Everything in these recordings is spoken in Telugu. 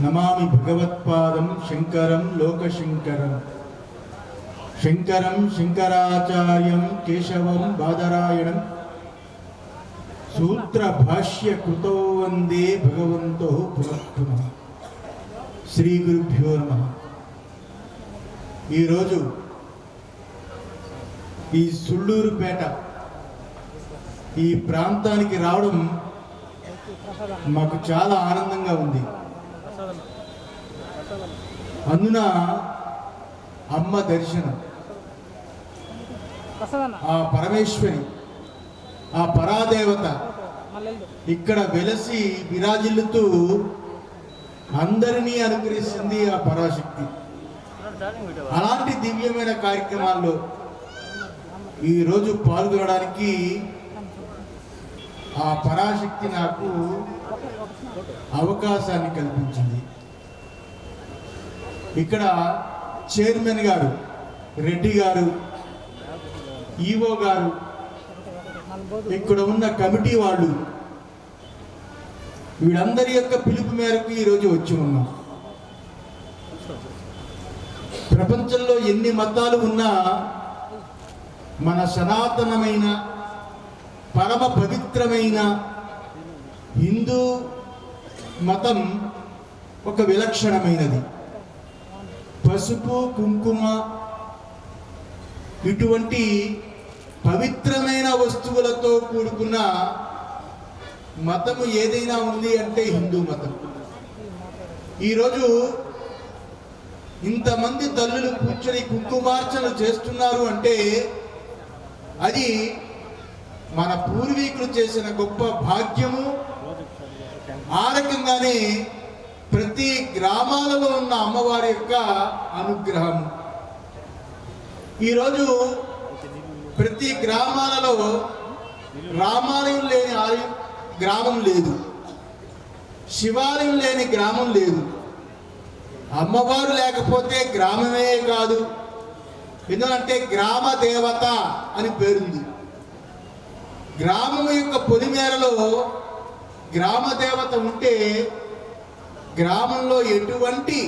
నమామి భగవత్పాదం శంకరం లోకశంకరం శంకరం శంకరాచార్యం కేశవం బాదరాయణం సూత్ర భాష్య కృతో వందే భగవంతో పునః. శ్రీ గురుభ్యో నమః. ఈరోజు ఈ సుళ్ళూరుపేట ఈ ప్రాంతానికి రావడం మాకు చాలా ఆనందంగా ఉంది. అందున అమ్మ దర్శనం, ఆ పరమేశ్వరి, ఆ పరాదేవత ఇక్కడ వెలసి విరాజిల్లుతూ అందరినీ అనుగ్రహిస్తుంది ఆ పరాశక్తి. అలాంటి దివ్యమైన కార్యక్రమాల్లో ఈరోజు పాల్గొనడానికి ఆ పరాశక్తి నాకు అవకాశాన్ని కల్పించింది. ఇక్కడ చైర్మన్ గారు రెడ్డి గారు, ఈవో గారు, ఇక్కడ ఉన్న కమిటీ వాళ్ళు, వీళ్ళందరి యొక్క పిలుపు మేరకు ఈరోజు వచ్చి ఉన్నాం. ప్రపంచంలో ఎన్ని మతాలు ఉన్నా మన సనాతనమైన పరమ పవిత్రమైన హిందూ మతం ఒక విలక్షణమైనది. పసుపు కుంకుమ ఇటువంటి పవిత్రమైన వస్తువులతో కూడుకున్న మతము ఏదైనా ఉంది అంటే హిందూ మతం. ఈరోజు ఇంతమంది తల్లులు కూర్చొని కుంకుమార్చనలు చేస్తున్నారు అంటే అది మన పూర్వీకులు చేసిన గొప్ప భాగ్యము. ఆ రకంగానే ప్రతి గ్రామాలలో ఉన్న అమ్మవారి యొక్క అనుగ్రహం. ఈరోజు ప్రతి గ్రామాలలో రామాలయం లేని గ్రామం లేదు, శివాలయం లేని గ్రామం లేదు. అమ్మవారు లేకపోతే గ్రామమే కాదు. ఎందుకంటే గ్రామ దేవత అని పేరుంది. గ్రామం యొక్క పొలిమేరలో గ్రామ దేవత ఉంటే గ్రామంలో ఎటువంటి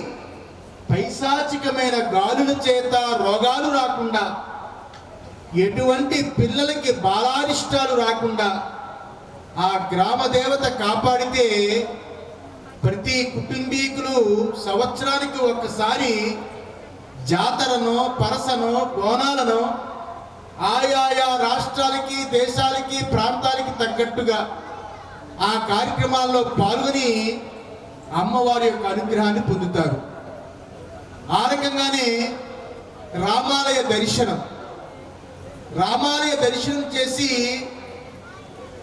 పైశాచికమైన గాలుల చేత రోగాలు రాకుండా, ఎటువంటి పిల్లలకి బాలారిష్టాలు రాకుండా ఆ గ్రామ దేవత కాపాడితే ప్రతి కుటుంబీకులు సంవత్సరానికి ఒక్కసారి జాతరను, పరసను, బోనాలను ఆయా రాష్ట్రాలకి, దేశాలకి, ప్రాంతాలకి తగ్గట్టుగా ఆ కార్యక్రమాల్లో పాల్గొని అమ్మవారి యొక్క అనుగ్రహాన్ని పొందుతారు. ఆ రకంగానే రామాలయ దర్శనం చేసి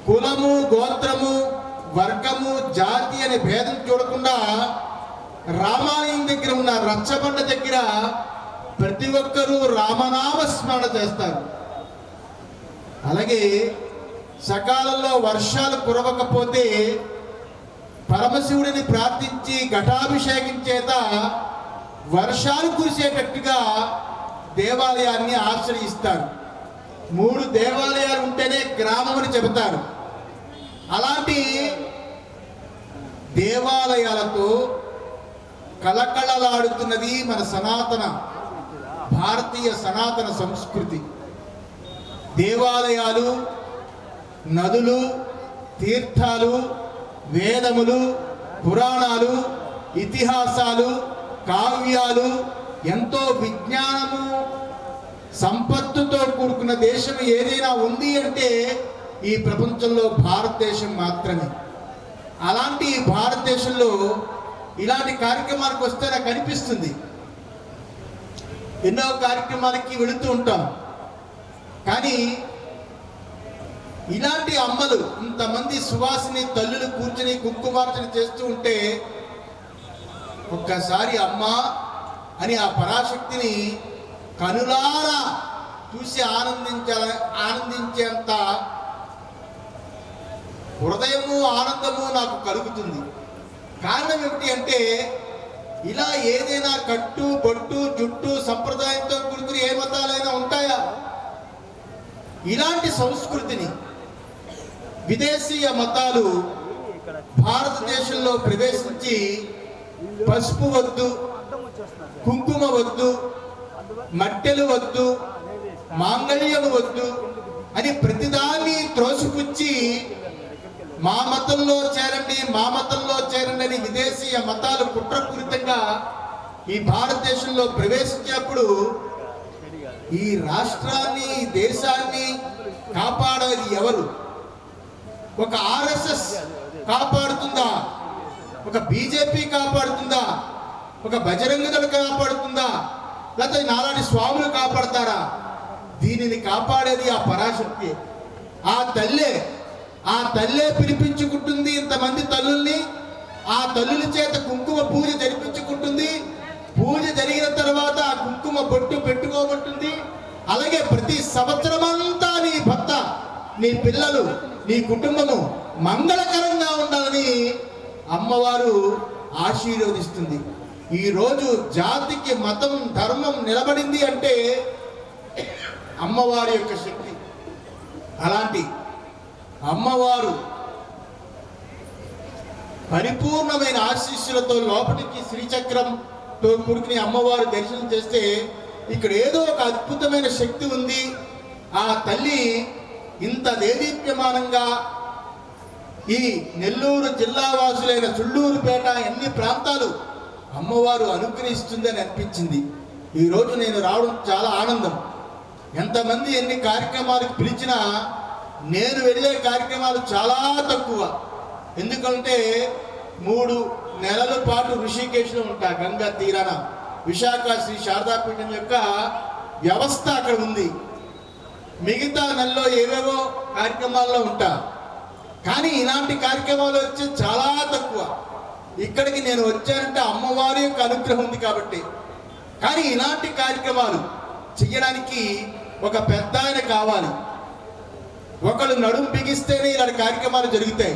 కులము, గోత్రము, వర్గము, జాతి అనే భేదం చూడకుండా రామాలయం దగ్గర ఉన్న రచ్చబండ దగ్గర ప్రతి ఒక్కరూ రామనామ స్మరణ చేస్తారు. అలాగే సకాలంలో వర్షాలు కురవకపోతే పరమశివుడిని ప్రార్థించి ఘటాభిషేకం చేత వర్షాలు కురిసేటట్టుగా దేవాలయాన్ని ఆశ్రయిస్తారు. 3 దేవాలయాలు ఉంటేనే గ్రామం అని చెబుతారు. అలాంటి దేవాలయాలతో కళకళలాడుతున్నది మన భారతీయ సనాతన సంస్కృతి. దేవాలయాలు, నదులు, తీర్థాలు, వేదములు, పురాణాలు, ఇతిహాసాలు, కావ్యాలు, ఎంతో విజ్ఞానము, సంపత్తుతో కూడుకున్న దేశం ఏదైనా ఉంది అంటే ఈ ప్రపంచంలో భారతదేశం మాత్రమే. అలాంటి భారతదేశంలో ఇలాంటి కార్యక్రమాలకు వస్తే నాకు అనిపిస్తుంది, ఎన్నో కార్యక్రమాలకి వెళుతూ ఉంటాం, కానీ ఇలాంటి అమ్మలు, ఇంతమంది సువాసిని తల్లులు కూర్చొని కుంకుమార్చన చేస్తూ ఉంటే ఒక్కసారి అమ్మ అని ఆ పరాశక్తిని కనులారా చూసి ఆనందించేంత హృదయము, ఆనందము నాకు కలుగుతుంది. కారణం ఏమిటి అంటే ఇలా ఏదైనా కట్టు, బొట్టు, జుట్టు సంప్రదాయంతో కూడుకుని ఏ మతాలైనా ఉంటాయా? ఇలాంటి సంస్కృతిని విదేశీయ మతాలు భారతదేశంలో ప్రవేశించి పసుపు వద్దు, కుంకుమ వద్దు, మట్టెలు వద్దు, మాంగళ్యం వద్దు అని ప్రతిదాన్ని త్రోసిపుచ్చి మా మతంలో చేరండి, మా మతంలో చేరండి అని విదేశీయ మతాలు కుట్రపూరితంగా ఈ భారతదేశంలో ప్రవేశించినప్పుడు ఈ రాష్ట్రాన్ని, ఈ దేశాన్ని కాపాడేది ఎవరు? ఒక ఆర్ఎస్ఎస్ కాపాడుతుందా? ఒక బీజేపీ కాపాడుతుందా? ఒక బజరంగ దళ కాపాడుతుందా? లేకపోతే నాలాంటి స్వాములు కాపాడతారా? దీనిని కాపాడేది ఆ పరాశక్తి, ఆ తల్లే పిలిపించుకుంటుంది ఇంతమంది తల్లుల్ని. ఆ తల్లుల చేత కుంకుమ పూజ జరిపించుకుంటుంది. పూజ జరిగిన తర్వాత ఆ కుంకుమ బొట్టు పెట్టుకోమంటుంది. అలాగే ప్రతి సంవత్సరమంతా నీ భర్త, నీ పిల్లలు, నీ కుటుంబము మంగళకరంగా ఉండాలని అమ్మవారు ఆశీర్వదిస్తుంది. ఈరోజు జాతికి మతం, ధర్మం నిలబడింది అంటే అమ్మవారి యొక్క శక్తి. అలాంటి అమ్మవారు పరిపూర్ణమైన ఆశీస్సులతో లోపలికి శ్రీచక్రంతో కూడుకుని అమ్మవారు దర్శనం చేస్తే ఇక్కడ ఏదో ఒక అద్భుతమైన శక్తి ఉంది. ఆ తల్లి ఇంత దేదీప్యమానంగా ఈ నెల్లూరు జిల్లా వాసులైన చుళ్ళూరుపేట ఎన్ని ప్రాంతాలు అమ్మవారు అనుగ్రహిస్తుందని అనిపించింది. ఈరోజు నేను రావడం చాలా ఆనందం. ఎంతమంది ఎన్ని కార్యక్రమాలకు పిలిచినా నేను వెళ్ళే కార్యక్రమాలు చాలా తక్కువ. ఎందుకంటే 3 నెలల పాటు ఋషికేశ్లో ఉంటా, గంగా తీరాన. విశాఖ శ్రీ శారదాపీఠం యొక్క వ్యవస్థ అక్కడ ఉంది. మిగతా నెలలో ఏవేవో కార్యక్రమాల్లో ఉంటా, కానీ ఇలాంటి కార్యక్రమాలు వచ్చి చాలా తక్కువ. ఇక్కడికి నేను వచ్చానంటే అమ్మవారి యొక్క అనుగ్రహం ఉంది కాబట్టి. కానీ ఇలాంటి కార్యక్రమాలు చెయ్యడానికి ఒక పెద్ద ఆయన కావాలి. ఒకళ్ళు నడుము బిగిస్తేనే ఇలాంటి కార్యక్రమాలు జరుగుతాయి.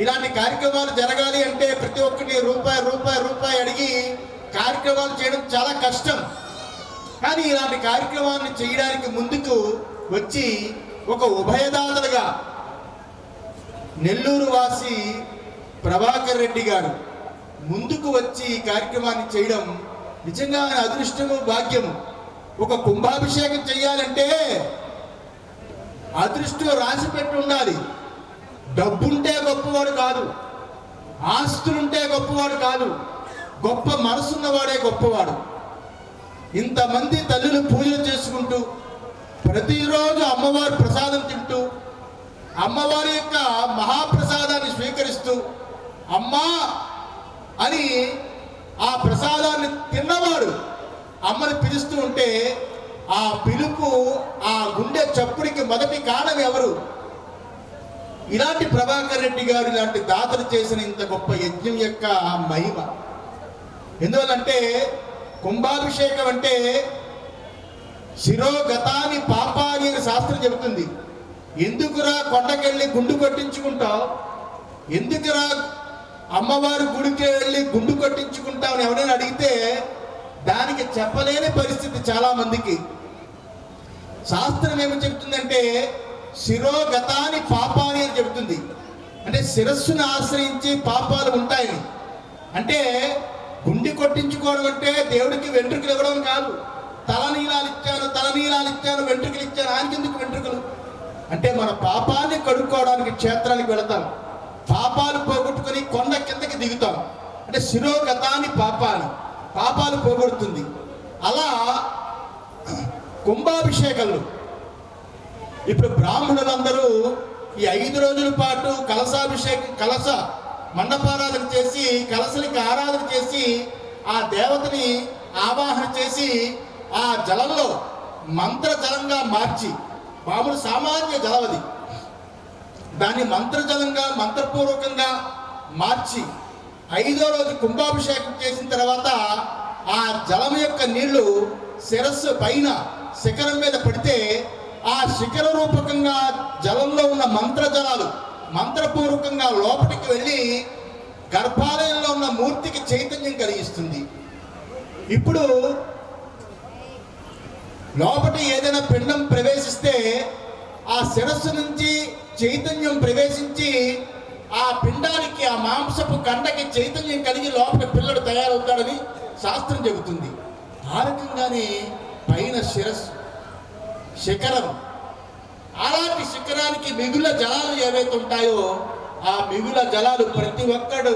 ఇలాంటి కార్యక్రమాలు జరగాలి అంటే ప్రతి ఒక్కరిని రూపాయి అడిగి కార్యక్రమాలు చేయడం చాలా కష్టం. కానీ ఇలాంటి కార్యక్రమాన్ని చేయడానికి ముందుకు వచ్చి ఒక ఉభయదాతలుగా నెల్లూరు వాసి ప్రభాకర్ రెడ్డి గారు ముందుకు వచ్చి ఈ కార్యక్రమాన్ని చేయడం నిజంగా అదృష్టము, భాగ్యము. ఒక కుంభాభిషేకం చేయాలంటే అదృష్టం రాసి పెట్టి ఉండాలి. డబ్బుంటే గొప్పవాడు కాదు, ఆస్తులుంటే గొప్పవాడు కాదు, గొప్ప మనసున్నవాడే గొప్పవాడు. ఇంతమంది తల్లులు పూజలు చేసుకుంటూ ప్రతిరోజు అమ్మవారి ప్రసాదం తింటూ అమ్మవారి యొక్క మహాప్రసాదాన్ని స్వీకరిస్తూ అమ్మా అని ఆ ప్రసాదాన్ని తిన్నవాడు అమ్మని పిలుస్తూ ఉంటే ఆ పిలుపు, ఆ గుండె చప్పుడికి మొదటి కారణం ఎవరు? ఇలాంటి ప్రభాకర్ రెడ్డి గారు ఇలాంటి దాతలు చేసిన ఇంత గొప్ప యజ్ఞం యొక్క మహిమ. ఎందువల్లంటే కుంభాభిషేకం అంటే శిరోగతాని పాపాని అని శాస్త్రం చెబుతుంది. ఎందుకురా కొండకెళ్ళి గుండు కొట్టించుకుంటావు, ఎందుకురా అమ్మవారి గుడికి వెళ్ళి గుండు కొట్టించుకుంటావు అని ఎవరైనా అడిగితే దానికి చెప్పలేని పరిస్థితి చాలా మందికి. శాస్త్రం ఏమి చెబుతుందంటే శిరోగతాని పాపాని అని చెబుతుంది. అంటే శిరస్సును ఆశ్రయించి పాపాలు ఉంటాయని. అంటే గుండి కొట్టించుకోవడం అంటే దేవుడికి వెంట్రుకలు ఇవ్వడం కాదు. తలనీలాలు ఇచ్చాను, వెంట్రుకలు ఇచ్చాను. ఆయనకెందుకు వెంట్రుకలు? అంటే మన పాపాన్ని కడుక్కోవడానికి క్షేత్రానికి వెళతాం, పాపాలు పోగొట్టుకొని కొండ కిందకి దిగుతాం. అంటే శిరోగతాని పాపాలు పోగొడుతుంది. అలా కుంభాభిషేకాలు ఇప్పుడు బ్రాహ్మణులందరూ ఈ 5 రోజుల పాటు కలశ మండపారాధన చేసి, కలశలకి ఆరాధన చేసి, ఆ దేవతని ఆవాహన చేసి ఆ జలంలో మంత్రజలంగా మార్చి, మామూలు సామాన్య జలవది దాన్ని మంత్రపూర్వకంగా మార్చి 5వ రోజు కుంభాభిషేకం చేసిన తర్వాత ఆ జలం యొక్క నీళ్లు శిరస్సు పైన శిఖరం మీద పడితే ఆ శిఖర రూపకంగా జలంలో ఉన్న మంత్రజలాలు మంత్రపూర్వకంగా లోపలికి వెళ్ళి గర్భాలయంలో ఉన్న మూర్తికి చైతన్యం కలిగిస్తుంది. ఇప్పుడు లోపటి ఏదైనా పిండం ప్రవేశిస్తే ఆ శిరస్సు నుంచి చైతన్యం ప్రవేశించి ఆ పిండానికి ఆ మాంసపు కండకి చైతన్యం కలిగి లోపల పిల్లడు తయారవుతాడని శాస్త్రం చెబుతుంది. ఆ రకంగానే పైన శిరస్సు శిఖరం, అలాంటి శిఖరానికి మిగుల జలాలు ఏవైతే ఉంటాయో ఆ మిగుల జలాలు ప్రతి ఒక్కడు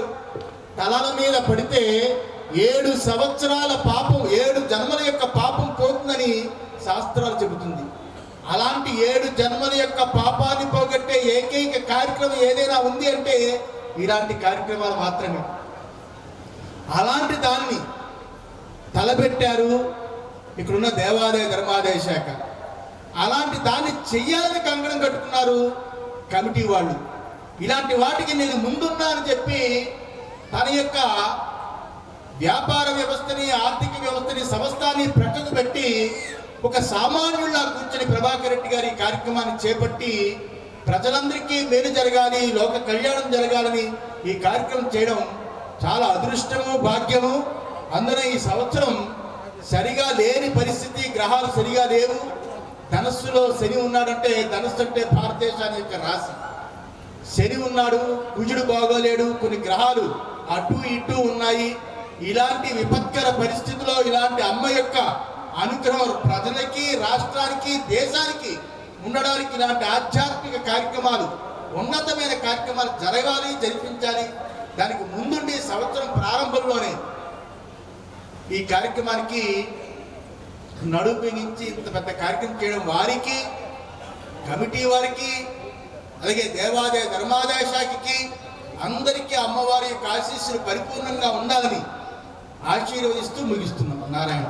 తలల మీద పడితే 7 సంవత్సరాల పాపం 7 జన్మల యొక్క పాపం పోతుందని శాస్త్రాలు చెబుతుంది. అలాంటి 7 జన్మల యొక్క పాపాన్ని పోగొట్టే ఏకైక కార్యక్రమం ఏదైనా ఉంది అంటే ఇలాంటి కార్యక్రమాలు మాత్రమే. అలాంటి దాన్ని తలపెట్టారు ఇక్కడున్న దేవాదాయ ధర్మాదాయ శాఖ. అలాంటి దాన్ని చెయ్యాలని కంకణం కట్టుకున్నారు కమిటీ వాళ్ళు. ఇలాంటి వాటికి నేను ముందున్నానని చెప్పి తన యొక్క వ్యాపార వ్యవస్థని, ఆర్థిక వ్యవస్థని, సంస్థని ప్రక్కకు పెట్టి ఒక సామాన్యుల్లా కూర్చొని ప్రభాకర్ రెడ్డి గారి కార్యక్రమాన్ని చేపట్టి ప్రజలందరికీ మేలు జరగాలి, లోక కళ్యాణం జరగాలని ఈ కార్యక్రమం చేయడం చాలా అదృష్టము, భాగ్యము. అందులో ఈ సంవత్సరం సరిగా లేని పరిస్థితి, గ్రహాలు సరిగా లేవు. ధనస్సులో శని ఉన్నాడంటే, ధనస్సు అంటే భారతదేశాన్ని యొక్క రాశి. శని ఉన్నాడు, కుజుడు బాగోలేడు, కొన్ని గ్రహాలు అటు ఇటు ఉన్నాయి. ఇలాంటి విపత్కర పరిస్థితిలో ఇలాంటి అమ్మ యొక్క అనుగ్రహం ప్రజలకి, రాష్ట్రానికి, దేశానికి ఉండడానికి ఇలాంటి ఆధ్యాత్మిక కార్యక్రమాలు, ఉన్నతమైన కార్యక్రమాలు జరగాలి, జరిపించాలి. దానికి ముందుండి సంవత్సరం ప్రారంభంలోనే ఈ కార్యక్రమానికి నడుపించి ఇంత పెద్ద కార్యక్రమం చేయడం వారికి, కమిటీ వారికి, అలాగే దేవాదాయ ధర్మాదాయ శాఖకి అందరికీ అమ్మవారి యొక్క ఆశీస్సులు పరిపూర్ణంగా ఉండాలని ఆశీర్వదిస్తూ ముగిస్తున్నాం. నారాయణ.